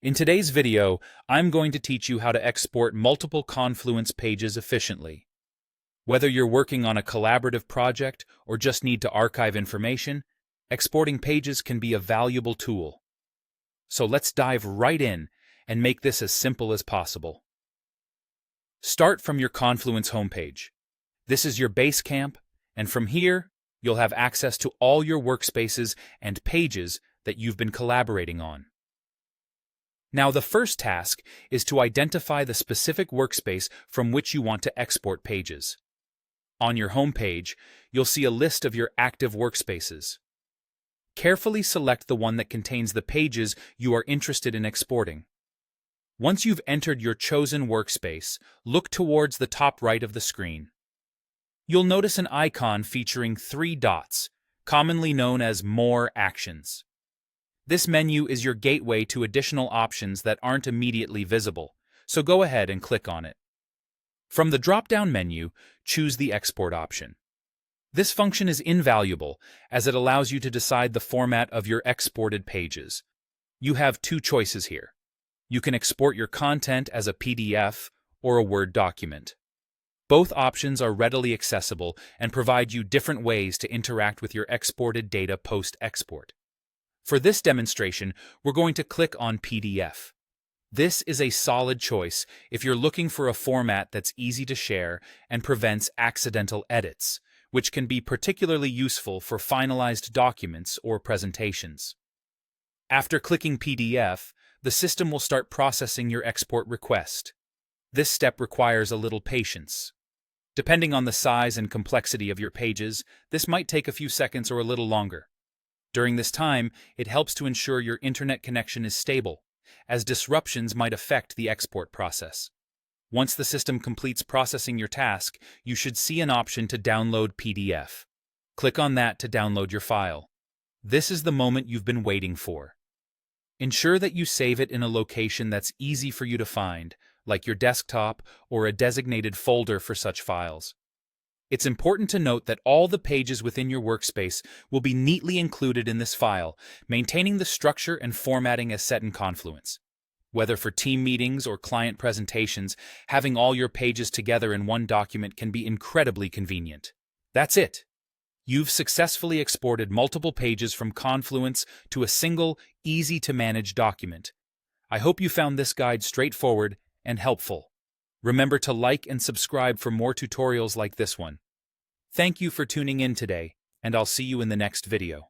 In today's video, I'm going to teach you how to export multiple Confluence pages efficiently. Whether you're working on a collaborative project or just need to archive information, exporting pages can be a valuable tool. So let's dive right in and make this as simple as possible. Start from your Confluence homepage. This is your base camp, and from here, you'll have access to all your workspaces and pages that you've been collaborating on. Now, the first task is to identify the specific workspace from which you want to export pages. On your home page, you'll see a list of your active workspaces. Carefully select the one that contains the pages you are interested in exporting. Once you've entered your chosen workspace, look towards the top right of the screen. You'll notice an icon featuring 3 dots, commonly known as More Actions. This menu is your gateway to additional options that aren't immediately visible, so go ahead and click on it. From the drop-down menu, choose the Export option. This function is invaluable as it allows you to decide the format of your exported pages. You have 2 choices here. You can export your content as a PDF or a Word document. Both options are readily accessible and provide you different ways to interact with your exported data post-export. For this demonstration, we're going to click on PDF. This is a solid choice if you're looking for a format that's easy to share and prevents accidental edits, which can be particularly useful for finalized documents or presentations. After clicking PDF, the system will start processing your export request. This step requires a little patience. Depending on the size and complexity of your pages, this might take a few seconds or a little longer. During this time, it helps to ensure your internet connection is stable, as disruptions might affect the export process. Once the system completes processing your task, you should see an option to download PDF. Click on that to download your file. This is the moment you've been waiting for. Ensure that you save it in a location that's easy for you to find, like your desktop or a designated folder for such files. It's important to note that all the pages within your workspace will be neatly included in this file, maintaining the structure and formatting as set in Confluence. Whether for team meetings or client presentations, having all your pages together in one document can be incredibly convenient. That's it. You've successfully exported multiple pages from Confluence to a single, easy-to-manage document. I hope you found this guide straightforward and helpful. Remember to like and subscribe for more tutorials like this one. Thank you for tuning in today, and I'll see you in the next video.